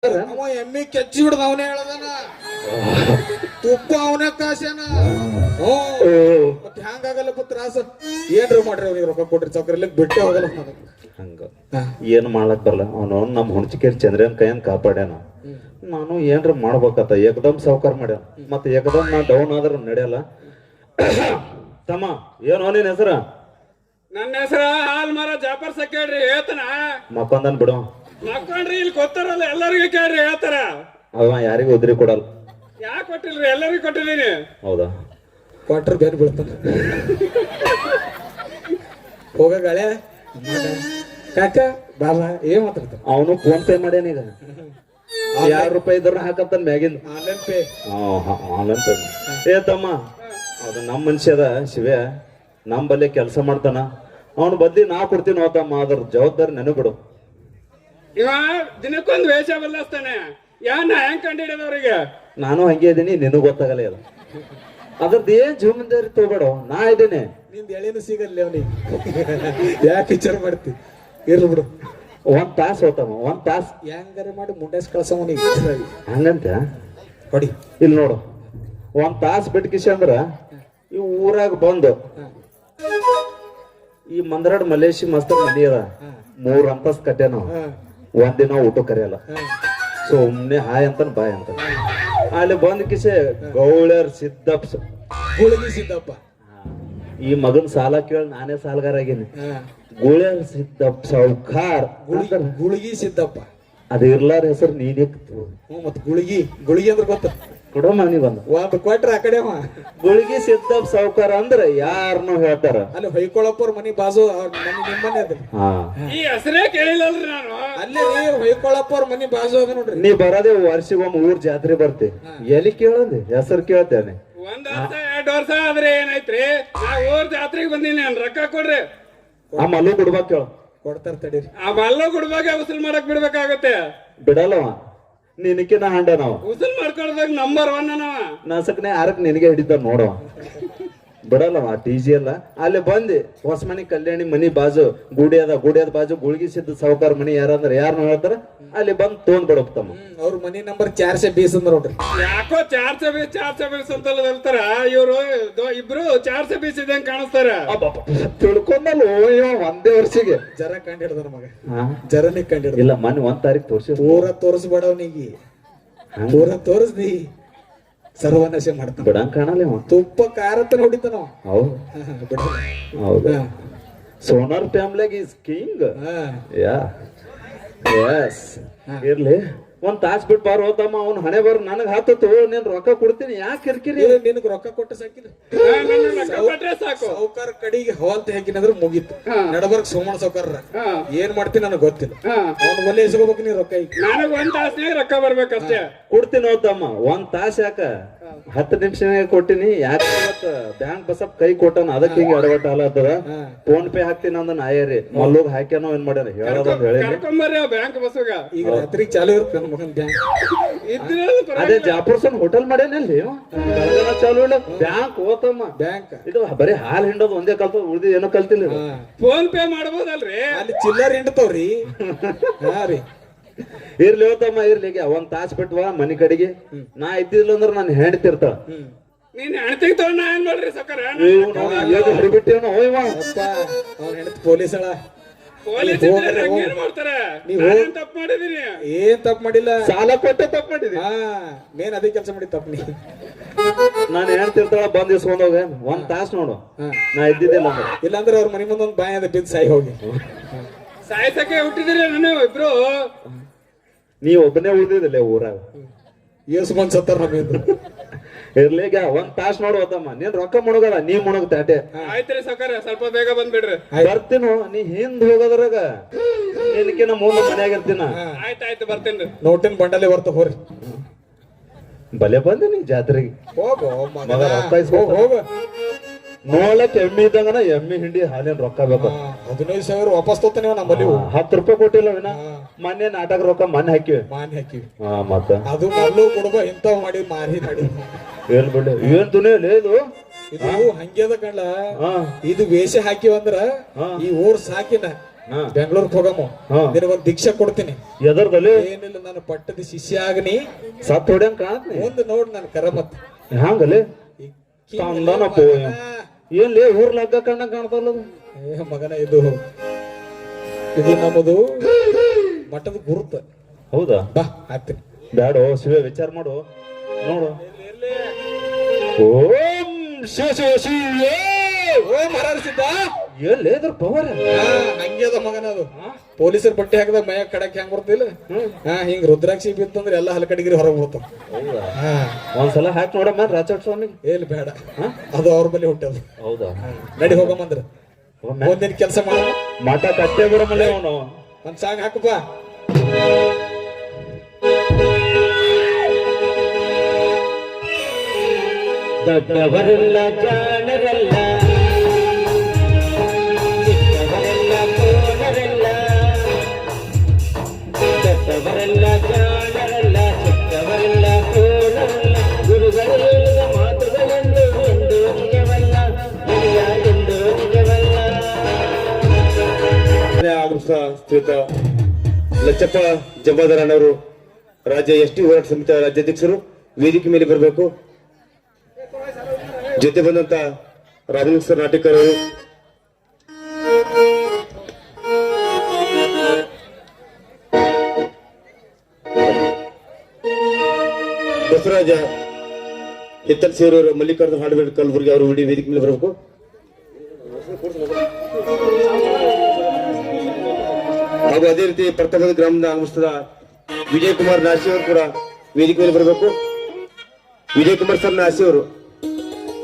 ಅವ ಎಮ್ಮಿ ಕೆಚ್ಚಿ ಹಿಡ್ದ ಅವನೇ ಹೇಳದನ ತುಪ್ಪ ಅವನೇ ಕಾಸ್ಯಾನ. ಮತ್ತೆ ಹ್ಯಾಂಗಾಗಲ್ಲಪ್ಪ ತ್ರಾಸ. ಏನ್ರಿ ಮಾಡ್ರಿ ಅವ್ನಿಗೆ ರೊಕ್ಕ ಕೊಟ್ರಿ ಚೌಕರಿ ಬಿಟ್ಟೆ ಹೋಗಲ್ಲ ನನಗೆ. ಹಂಗ ಏನ್ ಮಾಡ್ಲಕ್ ಬರಲ್ಲ. ಅವನು ನಮ್ಮ ಹುಣಚಿಕೇರಿ ಚಂದ್ರನ್ ಕೈಯನ್ ಕಾಪಾಡ್ಯಾನ. ನಾನು ಏನ್ರ ಮಾಡ್ಬೇಕತ್ತ ಏಕದಮ್ ಸಾವ್ಕಾರ ಮಾಡ್ಯಾನ. ಮತ್ತೆ ಏಕದಮ್ ನಾ ಡೌನ್ ಆದ್ರ ನಡೆಯಲ್ಲ. ತಮ್ಮ ಏನೋ ನಿನ್ ಹೆಸರ? ನನ್ನ ಹೆಸರ ಹಾಲ್ ಮರ ಜಾಫರ್ ಸಕ್ಕೇಳ್ರಿ ಹೇಳ್ತಾನ. ಮಕ್ಕೊಂದನ್ ಬಿಡು. ಮಕ್ಕೊಂಡ್ರಿ ಇಲ್ಲಿ ಕೊತ್ತಾರಲ್ಲ ಎಲ್ಲರಿಗೂ ಕೇಳ್ರಿ ಹೇಳ್ತಾರ. ಅವ ಯಾರಿಗೂ ಉದ್ರಿ ಕೊಡಲ್ಲ. ಯಾಕೆ ಕೊಟ್ಟಿಲ್ರಿ? ಎಲ್ಲರಿಗೂ ಕೊಟ್ಟಿದ್ದೀನಿ. ಹೌದಾ? ಕ್ವಾರ್ಟರ್ ಬೇರೆ ಬೀಳ್ತಾನ. ಹೋಗಳೆ ಕಾಕ ಬಾಬಾ ಏನ್ ಮಾತಾಡ್ತಾನ. ಅವನು ಫೋನ್ ಪೇ ಮಾಡ್ಯಾನ. ಈಗ ₹2 ಇದ್ರ ಹಾಕತ್ತಾನ ಮ್ಯಾಗಿಂದ. Online pay. Online pay. ಏ ತಮ್ಮ, ಅದು ನಮ್ಮ ಮನುಷ್ಯದ ಶಿವ್ಯ ನಮ್ಮ ಬಲ್ಲೆ ಕೆಲಸ ಮಾಡ್ತಾನ. ಅವನು ಬದ್ಲಿ ನಾ ಕೊಡ್ತೀನಿ ಹೋತಮ್ಮ. ಅದ್ರ ಜವಾಬ್ದಾರಿ ನನಗೆ ಬಿಡು. ಇವ ದಿನಕ್ಕೊಂದು ವೇಷ ಬದಲಾಸ್ತಾನೆ. ಯಾನ ಹೆಂಗ್ ಕಂಡಿಡಿದವ್ರಿಗೆ? ನಾನು ಹಂಗೆ ಇದೀನಿ, ನಿನಗ್ ಗೊತ್ತಾಗಲ್ಲ ಇಲ್ಲ. ಅದ್ರದ್ದು ಏನ್ ಜವಾಬ್ದಾರಿ ತಗೋಬೇಡ, ನಾ ಇದ್ದೇನೆ. ನಿಂದ ಎಳೆನು ಸಿಗಲ್ಲ ಅವನಿಗೆ. ಯಾಕೆ ವಿಚಾರ ಮಾಡ್ತಿ? ಇರ್ಲಿ ಬಿಡು. 1 ತಾಸು ಹೋತಮ್ಮ. 1 ತಾಸು ಹೆಂಗಾರ ಮಾಡಿ ಮುಂಡಾಸ್ ಕಳ್ಸವನಿಗೆ ಹಂಗಂತ ಹೊಡಿ. ಇಲ್ಲಿ ನೋಡು, 1 ತಾಸು ಬಿಟ್ಕಿಸಿ ಅಂದ್ರ ಈ ಊರಾಗ ಬಂದು ಈ ಮಂದರಾಡ್ ಮಲೇಶಿ ಮಸ್ತರ್ ಮನಿ ಅದ 3 ಅಂತಸ್ತ್ ಕಟ್ಟ್ಯಾನ. ಒಂದಿನ ಊಟ ಕರೆಯಲ್ಲ. ಸುಮ್ನೆ ಹಾಯ್ ಅಂತ ಬಾಯ್ ಅಂತ ಅಲ್ಲಿ ಬಂದ್ ಕಿಸೆ ಗೌಳ್ಯರ್ ಸಿದ್ದಪ್ಪ ಗುಳಿಗಿ ಸಿದ್ದಪ್ಪ. ಈ ಮಗನ್ ಸಾಲ ಕೇಳಿ ನಾನೇ ಸಾಲಗಾರ ಆಗೀನಿ. ಗೌಳ್ಯರ್ ಸಿದ್ದಪ್ಪ ಸಾವ್ಕಾರ್. ಗುಳಿಗಿ ಸಿದ್ದಪ್ಪ ಅದು ಇರ್ಲಾರ ಹೆಸರು ನೀನೇ. ಮತ್ ಗುಳಿಗಿ ಅಂದ್ರೆ ಗೊತ್ತ ಕೊಡೋ ಮನಿ ಬಂದ ಒಂದು ಕೊಟ್ರ ಆ ಕಡೆ ಗುಳಿಗಿ ಸಿದ್ದಪ್ಪ ಸಾವ್ಕಾರ ಅಂದ್ರೆ ಯಾರನ್ನೋ ಹೇಳ್ತಾರ. ಅಲ್ಲಿ ಹೊಯ್ಕೊಳಪ್ಪವ್ರ ಮನಿ ಬಾಜು ಮನಿ ನಿಮ್ಮನೆ ಅದ್ರಿ. ಈ ಹೆಸರೇ ಕೇಳಿಲ್ಲಲ್ರಿ ನಾನು. ಅಲ್ಲೇ ರೀ ಹೊಯ್ಕೊಳಪ್ಪವ್ರ ಮನಿ ಬಾಜು ಅದ ನೋಡ್ರಿ. ನೀ ಬರೋದೇ ವರ್ಷಗೊಮ್ಮೆ ಊರ್ ಜಾತ್ರೆ ಬರ್ತಿ. ಎಲ್ಲಿ ಕೇಳಂದಿ ಹೆಸರು ಕೇಳ್ತೇನೆ. 1 ವರ್ಷ 2 ವರ್ಷ ಆದ್ರೆ ಏನಾಯ್ತ್ರಿ? ನಾ ಊರ್ ಜಾತ್ರೆಗೆ ಬಂದೀನಿ, ನನ್ ರೊಕ್ಕ ಕೊಡ್ರಿ. ಆ ಮಲ್ಲು ಬಿಡ್ಬೇಕ್ ಕೇಳ. ಕೊಡ್ತಾರ ತಡೀರಿ. ಆ ಮಲ್ಲ ಗುಡ್ಬಾಗ ಉಸುಲ್ ಮಾಡಕ್ ಬಿಡ್ಬೇಕಾಗತ್ತೆ. ಬಿಡಲ್ಲವ ನಿನಕಿನ ಹಾಂಡ ನಾವ್ ಉಸುಲ್ ಮಾಡ್ಕೊಳ್ದಾಗ ನಂಬರ್ 1 ಅವ. ನಸಕ್ನೆ 6ಕ್ಕೆ ನಿನಗೆ ಹಿಡಿತ ನೋಡವ. ಬಿಡಲ್ಲವ ಟಿಜಿ ಎಲ್ಲ. ಅಲ್ಲಿ ಬಂದಿ ಹೊಸಮನಿ ಕಲ್ಯಾಣಿ ಮನಿ ಬಾಜು ಗುಡಿಯದ ಬಾಜು ಗುಳಿಗಿ ಸಿದ್ದ ಸಾವ್ಕಾರ ಮನಿ ಯಾರಂದ್ರ ಯಾರನ್ನ ಹೇಳ್ತಾರ ಅಲ್ಲಿ ಬಂದ್ ತೊಗೊಂಡ್ ಬಿಡಪ್ಪ ತಮ್ಮ. ಅವ್ರ ಮನಿ ನಂಬರ್ 420 ಅಂದ್ರ ನೋಡ್ರಿ. ಯಾಕೋ 420 ಅಂತ ಹೇಳ್ತಾರ ಇವ್ರು. ಇಬ್ರು 420 ಇದಂಗ್ ಕಾಣಿಸ್ತಾರ. ತಿಳ್ಕೊಂಡಲ್ಲ ಒಂದೇ ವರ್ಷಿಗೆ ಜರ ಕಂಡು ಹಿಡ್ದಾರ ಮಗ. ಜರನೇ ಕಂಡು ಹಿಡ್ದ. ಇಲ್ಲ ಮೊನ್ನೆ 1 ತಾರೀಕು ತೋರ್ಸಿ ಪೂರ ತೋರಿಸ್ಬೇಡವನಿಗೆ. ಪೂರ ತೋರಿಸ್ದಿ ಸರ್ವನಾಶ ಮಾಡ್ತಾನ. ಬಿಡಂಗ್ ಕಾಣಲ್ಲ ಅವ. ತುಪ್ಪ ಖಾರತನ ಹೊಡಿತಾನ. ಹೌದು. ಸೋನಾರ್ ಫ್ಯಾಮಿಲಿಯಾಗ ಈಸ್ ಕಿಂಗ್. ಇರ್ಲಿ 1 ತಾಸ್ ಬಿಟ್ಟು ಬಾರ ಹೋತಮ್ಮ. ಅವ್ನ ಹಣೆ ಬರ್ ನನಗ್ ಹಾತತ್ತು. ನೀನ್ ರೊಕ್ಕ ಕೊಡ್ತೀನಿ, ಯಾಕೆ ಕಿರ್ಕಿರಿ? ನಿನಗ್ ರೊಕ್ಕ ಕೊಟ್ಟ ಸಾಕಿಲ್ಲ. ಸಾಕು. ಸಾವುಕಾರ ಕಡಿಗೆ ಹವಾಲ್ತಿ ಹಾಕಿನಂದ್ರೆ ಮುಗೀತು. ನಡಬರ್ಗ್ ಸೋಮಣ್ಣ ಸಾವುಕಾರ ಏನ್ ಮಾಡ್ತೀನಿ ನನಗ್ ಗೊತ್ತಿಲ್ಲ. ಅವ್ನ ಒಲೆ ಎಸ್ಕೋಬೇಕು ನೀ ರೊಕ್ಕ. ನನಗ್ 1 ತಾಸ್ನಾಗ ರೊಕ್ಕ ಬರ್ಬೇಕಷ್ಟೇ. ಕೊಡ್ತೀನಿ ಹೋತಮ್ಮ. 1 ತಾಸ್ ಯಾಕ 10 ನಿಮಿಷ ಕೊಟ್ಟಿನಿ. ಯಾಕೆ ಬ್ಯಾಂಕ್ ಬಸಪ್ ಕೈ ಕೊಟ್ಟಾನ, ಅದಕ್ಕೆ ಹಿಂಗೆ ಅಡವಟ ಅಲ್ಲತ್ತದ. ಫೋನ್ ಪೇ ಹಾಕ್ತೀನಿ ಅಂದ ನಾಯರಿ ಮಲ್ಲೋಗ್ ಹಾಕ್ಯಾನೋ ಏನ್ ಮಾಡ್ಯಾರ ಹೇಳೋದ್ ಹೇಳಿ. ಕರ್ಕೊಂಬರ್ರಿ ಬ್ಯಾಂಕ್ ಬಸ್ಸುಗ. ಈಗ ರಾತ್ರಿ ಚಾಲು ಇರುತ್ತೆ ನನ್ನ ಮಗನ್ ಬ್ಯಾಂಕ್. ಅದೇ ಜಾಪುರ್ಸನ್ ಹೋಟೆಲ್ ಮಾಡ್ಯಾನಲ್ಲಿ ಚಾಲು ಇಲ್ಲ. ಬ್ಯಾಂಕ್ ಹೋತಮ್ಮ. ಬ್ಯಾಂಕ್ ಇದು ಬರೀ ಹಾಲ್ ಹಿಂಡೋದು ಒಂದೇ ಕಲ್ತ, ಉಳ್ದಿ ಏನೋ ಕಲ್ತಿಲ್ಲ. ಫೋನ್ ಪೇ ಮಾಡ್ಬೋದಲ್ರಿ? ಅಲ್ಲಿ ಚಿಲ್ಲರ್ ಹಿಂಡ್ತಾವ್ರಿ. ಹಾ ರೀ. ಇರ್ಲಿ ಹೋತಮ್ಮ ಇರ್ಲಿ. 1 ತಾಸ್ ಬಿಟ್ವಾ ಮನಿ ಕಡೆಗೆ. ನಾ ಇದ್ದಿಲ್ಲ ಅಂದ್ರ ನಾನು ಹೆಂಡ್ತಿರ್ತಾಳ. ನೀನ್ ಹೆಣ್ತಿಗ್ ತಗೊಂಡ ಏನ್ ಮಾಡ್ರಿ ಸಕ್ಕರ? ಹಿಡಿಬಿಟ್ಟೇನೋ ಹೋಯ್ವ. ಅವ್ನ ಹೆಂಡತಿ ಪೊಲೀಸಳ. ಪೊಲೀಸ್ ಏನ್ ಮಾಡ್ತಾರ? ತಪ್ಪು ಮಾಡಿದೀನಿ. ಏನ್ ತಪ್ಪು ಮಾಡಿಲ್ಲ. ಸಾಲ ಕೊಟ್ಟೆ ತಪ್ಪು ಮಾಡಿದೀನಿ. ಮೇನ್ ಅದೇ ಕೆಲಸ ಮಾಡಿ ತಪ್ಪು ನೀ. ನಾನು ಹೇಳ್ತಿರ್ತಾಳ ಬಂದ್ ಇಸ್ಕೊಂಡ್ ಹೋಗ 1 ತಾಸ್ ನೋಡು. ನಾ ಇದ್ದಿದ್ದಿಲ್ಲ ಇಲ್ಲಾಂದ್ರೆ ಅವ್ರ ಮನಿ ಮುಂದೆ ಒಂದ್ ಬಾಯಿ ಅದ ಬಿದ್ದು ಸಾಯಿ ಹೋಗಿ. ಸಾಯ್ಸಕ್ಕೆ ಹುಟ್ಟಿದಿರಿ ನಾನು ಇಬ್ರು. ನೀ ಒಬ್ಬನೇ ಉಳಿದಿಲ್ಲ ಊರಾಗ. ಏಸು ಮಂದಿ ಸತ್ತಾರ ನಮ್ಮಿಂದ. ಇರ್ಲಿಗ 1 ತಾಸ್ ನೋಡು ಹೋತಮ್ಮ. ನೀನ್ ರೊಕ್ಕ ಮುಣಗಲ್ಲ, ನೀ ಮುಣಗ್ ತಾಟೆ. ಆಯ್ತ್ರಿ ಸಕ್ಕರ, ಸ್ವಲ್ಪ ಬೇಗ ಬಂದ್ಬಿಡ್ರಿ. ಬರ್ತೀನೋ ನೀ ಹಿಂದ್ ಹೋಗೋದ್ರಾಗ ನಿನಕಿನ ಮುಂದೆ ಮನ್ಯಾಗ ಇರ್ತೀನ. ಆಯ್ತಾಯ್ತು ಬರ್ತೇನ್ರಿ. ನೋಟಿನ ಬಂಡಲೆ ಬರ್ತ ಹೋರಿ. ಬಲೆ ಬಂದಿನಿ ಜಾತ್ರೆಗೆ. ಹೋಗೋ ಮಗ ರೊಕ್ಕ ಇಸ್ಕೊಂಡ್ ಹೋಗ. ನೋಡ್ಲಕ್ ಎಮ್ಮಿ ಇದ್ದಂಗನ ಎಮ್ಮಿ ಹಿಂಡಿ ಹಾಲಿನ ರೊಕ್ಕ ಬೇಕು. 15,000 ವಾಪಸ್ ತೊತ್ತಾನೆ ನಮ್ಮಲ್ಲಿ. ₹10 ಕೊಟ್ಟಿಲ್ಲ ವಿನ. ಮೊನ್ನೆ ನಾಟಕ ರೊಕ್ಕ ಮನೆ ಹಾಕಿವಿ. ಮತ್ತ ಅದು ಮಲ್ಲು ಕುಡುಬ ಇಂಥವ್ ಮಾಡಿ ಮಾರಿ ಮಾಡಿ. ಏನ್ ಬಿಡ್ಲಿ ಏನ್ ತುನಿಯಲ್ಲಿ ಇದು. ಇದು ಹಂಗ್ಯದ ಕಣ್ಣ. ಇದು ವೇಷ ಹಾಕಿವಂದ್ರ ಈ ಊರ್ ಸಾಕಿನ ಹಾ. ಬೆಂಗಳೂರಿಗೆ ಹೋಗಮ್ಮ ಹಾ. ನಿನಗೊಂದ್ ದೀಕ್ಷೆ ಕೊಡ್ತೀನಿ. ಎದರ್ದಲ್ಲಿ ಏನಿಲ್ಲ, ನಾನು ಪಟ್ಟದ ಶಿಷ್ಯ ಆಗನಿ, ಸತ್ ಹೊಡ್ಯಂಗ್ ಕಾಣತ್ನಿ ಮುಂದೆ ನೋಡ್ ನನ್ ಕರಮತ್ ಹಂಗಲ್ಲಿ ತಂದನಪ್ಪ ಎಲ್ಲಿ ಊರ್ ಲಗ್ಗ ಕಂಡಂಗ್ ಕಾಣ್ತಲ್ಲ ಏ ಮಗನ, ಇದು ನಮ್ಮದು ಮಠದ ಗುರುತ. ಹೌದಾ ಬಾ ಆಗ್ತೀನಿ. ಬ್ಯಾಡೋ ಶಿವ ವಿಚಾರ ಮಾಡು ನೋಡು. ಓಂ ಶಿವ ಶಿವ ಶಿವ ಓ ಮರಾರಿಸಿದ್ದ ಎಲ್ಲಿ ಇದ್ರ ಪವರ್ ಹಂಗೆ ಅದ ಮಗನ. ಅದು ಪೊಲೀಸರು ಬಟ್ಟೆ ಹಾಕಿದಾಗ ಮೈಯ ಕಡಕ್ ಹೆಂಗ್ ಬರ್ತಿಲ್ಲ, ಹಿಂಗ್ ರುದ್ರಾಕ್ಷಿ ಬಿತ್ತಂದ್ರೆ ಎಲ್ಲ ಹಲಕಡಿಗಿರಿ ಹೊರಗೆ ಬರ್ತಾವ. ಒಂದ್ಸಲ ಹಾಕಿ ನೋಡಮ್ಮ ರಾಚೋಟ್ ಸ್ವಾಮಿ. ಏಲ್ ಬೇಡ, ಅದು ಅವ್ರ ಬಳಿ ಹುಟ್ಟದು. ಹೌದಾ ನಡಿ ಹೋಗಮ್ಮಂದ್ರ ಮುಂದಿನ ಕೆಲಸ ಮಾಡ. ಮಠ ಕಟ್ಟೆ ಬಿಡಮಲ್ಲ ಅವನು. ಒಂದ್ ಸಾಂಗ್ ಹಾಕಪ್ಪ. ದೊಡ್ಡವರೆಲ್ಲ ಜಾಣರಲ್ಲ, ಚಿಕ್ಕವರೆಲ್ಲ ಕೋಣರಲ್ಲ. ದೊಡ್ಡವರೆಲ್ಲ ಜಾಣರಲ್ಲ, ಚಿಕ್ಕವರೆಲ್ಲ ಕೋಣರಲ್ಲ. ಗುರುಗಳ ಮಾತುಗಳೆಂದು ಎಂದು ನಿಜವಲ್ಲ, ನಿಜ ಎಂದು ನಿಜವಲ್ಲ. ಆಗಮಿಸಿದ ಶ್ರೀಯುತ ಲಚ್ಚಪ್ಪ ಜಂಬಾದರಣ್ಣವರು, ರಾಜ್ಯ ಎಸ್ಟಿ ಹೋರಾಟ ಸಮಿತಿಯ ರಾಜ್ಯಾಧ್ಯಕ್ಷರು, ವೇದಿಕೆ ಮೇಲೆ ಬರಬೇಕು. ಜೊತೆ ಬಂದಂತ ರಾಮಲಿಂಗ ನಾಟಿಕರ್ ಅವರು, ಬಸವರಾಜ ಹಿತ್ತಲ್ ಸೇರೂರು, ಮಲ್ಲಿಕಾರ್ಜುನ ಹಾಡಬೇಡ ಕಲಬುರ್ಗಿ ಅವರು ವೇದಿಕೆ ಮೇಲೆ ಬರಬೇಕು. ಹಾಗೂ ಅದೇ ರೀತಿ ಪ್ರತಾಪದ ಗ್ರಾಮದ ಆಗಮಿಸಿದ ವಿಜಯ್ ಕುಮಾರ್ ನಾಸಿ ಅವರು ಕೂಡ ವೇದಿಕೆ ಮೇಲೆ ಬರಬೇಕು. ವಿಜಯ್ ಕುಮಾರ್ ಸರ್ ನಾಸಿ ಅವರು